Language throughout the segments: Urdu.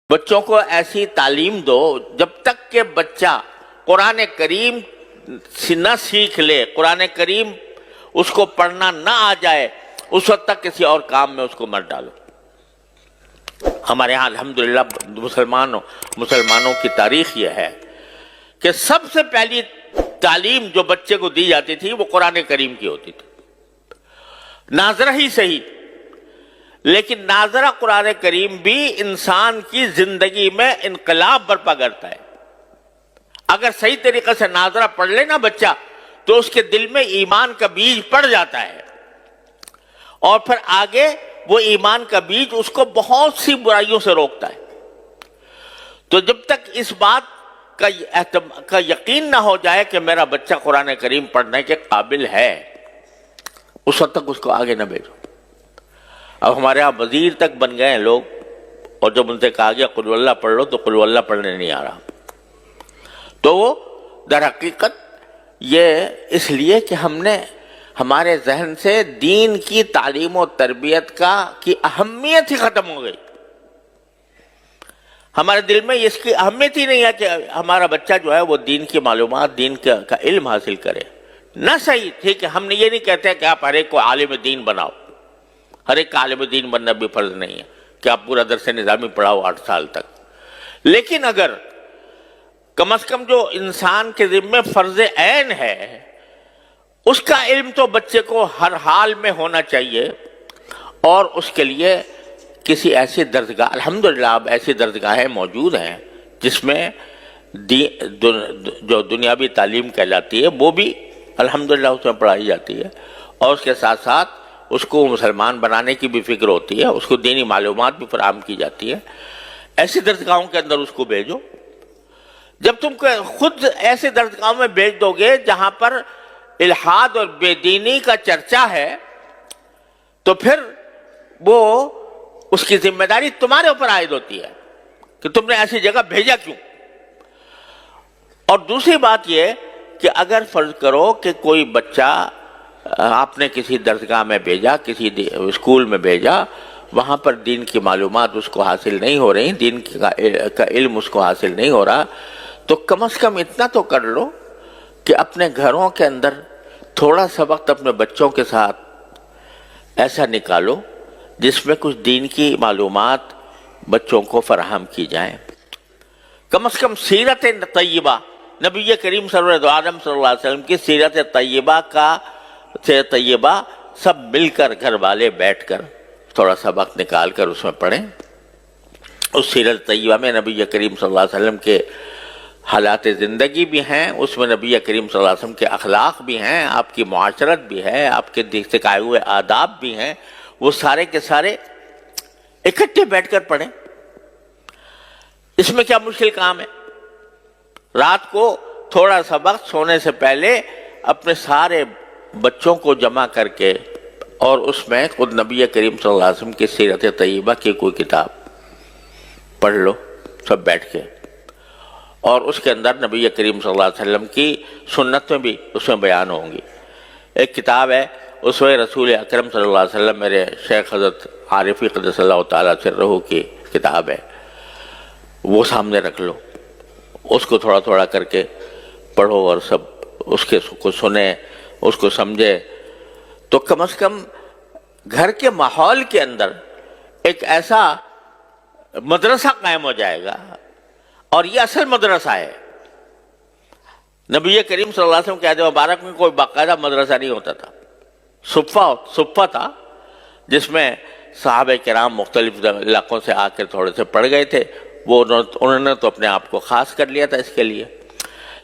بچوں کو ایسی تعلیم دو جب تک کہ بچہ قرآن کریم نہ سیکھ لے، قرآن کریم اس کو پڑھنا نہ آ جائے، اس وقت تک کسی اور کام میں اس کو مت ڈالو۔ ہمارے ہاں الحمدللہ مسلمانوں کی تاریخ یہ ہے کہ سب سے پہلی تعلیم جو بچے کو دی جاتی تھی وہ قرآن کریم کی ہوتی تھی، ناظرہ ہی صحیح، لیکن ناظرہ قرآن کریم بھی انسان کی زندگی میں انقلاب برپا کرتا ہے۔ اگر صحیح طریقے سے ناظرہ پڑھ لے نا بچہ تو اس کے دل میں ایمان کا بیج پڑ جاتا ہے، اور پھر آگے وہ ایمان کا بیج اس کو بہت سی برائیوں سے روکتا ہے۔ تو جب تک اس بات کا یقین نہ ہو جائے کہ میرا بچہ قرآن کریم پڑھنے کے قابل ہے، اس وقت تک اس کو آگے نہ بھیجو۔ اب ہمارے یہاں وزیر تک بن گئے ہیں لوگ، اور جب ان سے کہا گیا قل اللہ پڑھ لو تو قل اللہ پڑھنے نہیں آ رہا۔ تو وہ در حقیقت یہ اس لیے کہ ہم نے ہمارے ذہن سے دین کی تعلیم و تربیت کی اہمیت ہی ختم ہو گئی۔ ہمارے دل میں اس کی اہمیت ہی نہیں ہے کہ ہمارا بچہ جو ہے وہ دین کی معلومات، دین کا علم حاصل کرے۔ نہ صحیح، ٹھیک ہے، ہم نے یہ نہیں کہتے کہ آپ ہر ایک کو عالم دین بناؤ، ہر ایک کا عالم دین بننا بھی فرض نہیں ہے کہ آپ پورا درس نظامی پڑھاؤ 8 سال تک، لیکن اگر کم از کم جو انسان کے ذمہ فرض عین ہے اس کا علم تو بچے کو ہر حال میں ہونا چاہیے، اور اس کے لیے کسی ایسی درسگاہ، الحمدللہ اب ایسی درسگاہیں موجود ہیں جس میں جو دنیاوی تعلیم کہلاتی ہے وہ بھی الحمدللہ اس میں پڑھائی جاتی ہے، اور اس کے ساتھ ساتھ اس کو مسلمان بنانے کی بھی فکر ہوتی ہے، اس کو دینی معلومات بھی فراہم کی جاتی ہے۔ ایسی درسگاہوں کے اندر اس کو بھیجو۔ جب تم خود ایسے درسگاہوں میں بھیج دو گے جہاں پر الحاد اور بے دینی کا چرچا ہے، تو پھر وہ اس کی ذمہ داری تمہارے اوپر عائد ہوتی ہے کہ تم نے ایسی جگہ بھیجا کیوں۔ اور دوسری بات یہ کہ اگر فرض کرو کہ کوئی بچہ آپ نے کسی درسگاہ میں بھیجا، کسی اسکول میں بھیجا، وہاں پر دین کی معلومات اس کو حاصل نہیں ہو رہی، دین کا علم اس کو حاصل نہیں ہو رہا، تو کم از کم اتنا تو کر لو کہ اپنے گھروں کے اندر تھوڑا سا وقت اپنے بچوں کے ساتھ ایسا نکالو جس میں کچھ دین کی معلومات بچوں کو فراہم کی جائیں۔ کم از کم سیرت طیبہ، نبی کریم سرور عالم صلی اللہ علیہ وسلم کی سیرت طیبہ سب مل کر گھر والے بیٹھ کر تھوڑا سا وقت نکال کر اس میں پڑھیں۔ اس سیرت طیبہ میں نبی کریم صلی اللہ علیہ وسلم کے حالات زندگی بھی ہیں، اس میں نبی کریم صلی اللہ علیہ وسلم کے اخلاق بھی ہیں، آپ کی معاشرت بھی ہے، آپ کے سکھائے ہوئے آداب بھی ہیں، وہ سارے کے سارے اکٹھے بیٹھ کر پڑھیں۔ اس میں کیا مشکل کام ہے؟ رات کو تھوڑا سا وقت سونے سے پہلے اپنے سارے بچوں کو جمع کر کے، اور اس میں خود نبی کریم صلی اللہ علیہ وسلم کی سیرت طیبہ کی کوئی کتاب پڑھ لو سب بیٹھ کے، اور اس کے اندر نبی کریم صلی اللہ علیہ وسلم کی سنتیں بھی اس میں بیان ہوں گی۔ ایک کتاب ہے اسوہ رسول اکرم صلی اللہ علیہ وسلم، میرے شیخ حضرت عارفی قدس اللہ تعالیٰ سرہ کی کتاب ہے، وہ سامنے رکھ لو، اس کو تھوڑا تھوڑا کر کے پڑھو اور سب اس کو سنیں، اس کو سمجھے، تو کم از کم گھر کے ماحول کے اندر ایک ایسا مدرسہ قائم ہو جائے گا، اور یہ اصل مدرسہ ہے۔ نبی کریم صلی اللہ علیہ وسلم کے عہد مبارک میں کوئی باقاعدہ مدرسہ نہیں ہوتا تھا، صفہ تھا جس میں صحابہ کرام مختلف علاقوں سے آ کر تھوڑے سے پڑھ گئے تھے، وہ انہوں نے تو اپنے آپ کو خاص کر لیا تھا اس کے لیے،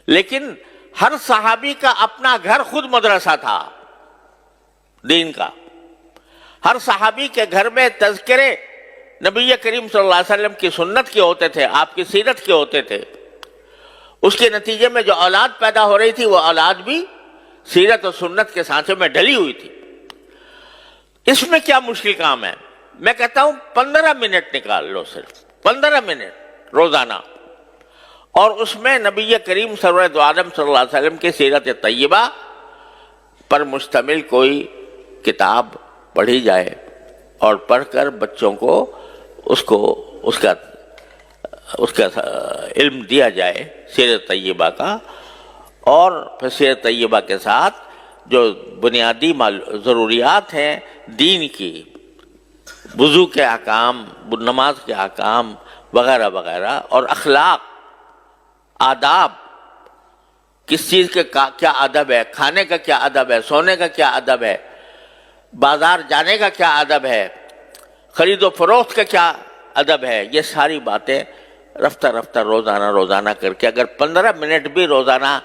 لیکن ہر صحابی کا اپنا گھر خود مدرسہ تھا دین کا۔ ہر صحابی کے گھر میں تذکرے نبی کریم صلی اللہ علیہ وسلم کی سنت کے ہوتے تھے، آپ کی سیرت کے ہوتے تھے، اس کے نتیجے میں جو اولاد پیدا ہو رہی تھی وہ اولاد بھی سیرت اور سنت کے سانچے میں ڈلی ہوئی تھی۔ اس میں کیا مشکل کام ہے؟ میں کہتا ہوں 15 منٹ نکال لو، صرف 15 منٹ روزانہ، اور اس میں نبی کریم سرور عالم صلی اللہ علیہ وسلم کی سیرت طیبہ پر مشتمل کوئی کتاب پڑھی جائے، اور پڑھ کر بچوں کو اس کا اس کا علم دیا جائے سیرت طیبہ کا، اور پھر سیرت طیبہ کے ساتھ جو بنیادی ضروریات ہیں دین کی، وضو کے احکام، نماز کے احکام وغیرہ وغیرہ، اور اخلاق، آداب، کس چیز کے کیا ادب ہے، کھانے کا کیا ادب ہے، سونے کا کیا ادب ہے، بازار جانے کا کیا ادب ہے، خرید و فروخت کا کیا ادب ہے، یہ ساری باتیں رفتہ رفتہ روزانہ کر کے اگر 15 منٹ بھی روزانہ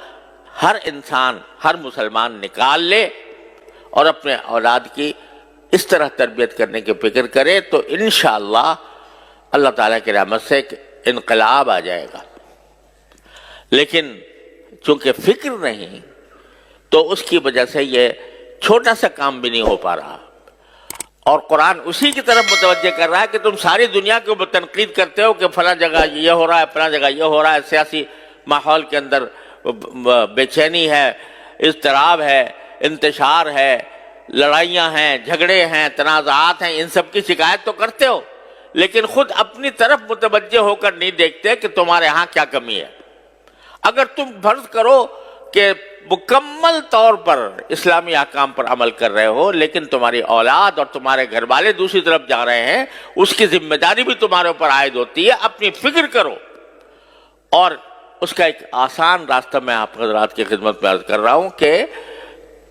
ہر انسان، ہر مسلمان نکال لے اور اپنے اولاد کی اس طرح تربیت کرنے کی فکر کرے تو انشاءاللہ اللہ تعالیٰ کی رحمت سے ایک انقلاب آ جائے گا۔ لیکن چونکہ فکر نہیں تو اس کی وجہ سے یہ چھوٹا سا کام بھی نہیں ہو پا رہا، اور قرآن اسی کی طرف متوجہ کر رہا ہے کہ تم ساری دنیا کے اوپر تنقید کرتے ہو کہ فلاں جگہ یہ ہو رہا ہے، فلاں جگہ یہ ہو رہا ہے، سیاسی ماحول کے اندر بے چینی ہے، اضطراب ہے، انتشار ہے، لڑائیاں ہیں، جھگڑے ہیں، تنازعات ہیں، ان سب کی شکایت تو کرتے ہو، لیکن خود اپنی طرف متوجہ ہو کر نہیں دیکھتے کہ تمہارے ہاں کیا کمی ہے۔ اگر تم فرض کرو کہ مکمل طور پر اسلامی احکام پر عمل کر رہے ہو لیکن تمہاری اولاد اور تمہارے گھر والے دوسری طرف جا رہے ہیں، اس کی ذمہ داری بھی تمہارے اوپر عائد ہوتی ہے، اپنی فکر کرو۔ اور اس کا ایک آسان راستہ میں آپ حضرات کی خدمت میں عرض کر رہا ہوں کہ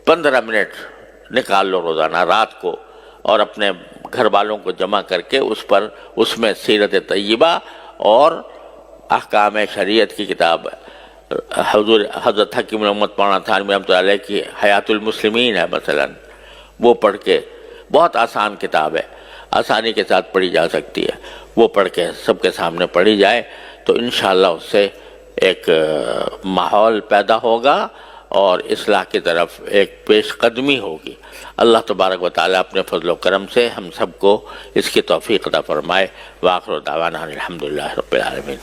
15 منٹ نکال لو روزانہ رات کو، اور اپنے گھر والوں کو جمع کر کے اس میں سیرت طیبہ اور احکام شریعت کی کتاب حضرت حکیم محمد مولانا تھانوی رحمۃ اللہ علیہ کی حیات المسلمین ہے مثلا، وہ پڑھ کے، بہت آسان کتاب ہے، آسانی کے ساتھ پڑھی جا سکتی ہے، وہ پڑھ کے سب کے سامنے پڑھی جائے تو انشاءاللہ اس سے ایک ماحول پیدا ہوگا اور اصلاح کی طرف ایک پیش قدمی ہوگی۔ اللہ تبارک و تعالیٰ اپنے فضل و کرم سے ہم سب کو اس کی توفیق عطا فرمائے۔ وآخر دعوانا الحمدللہ رب العالمین۔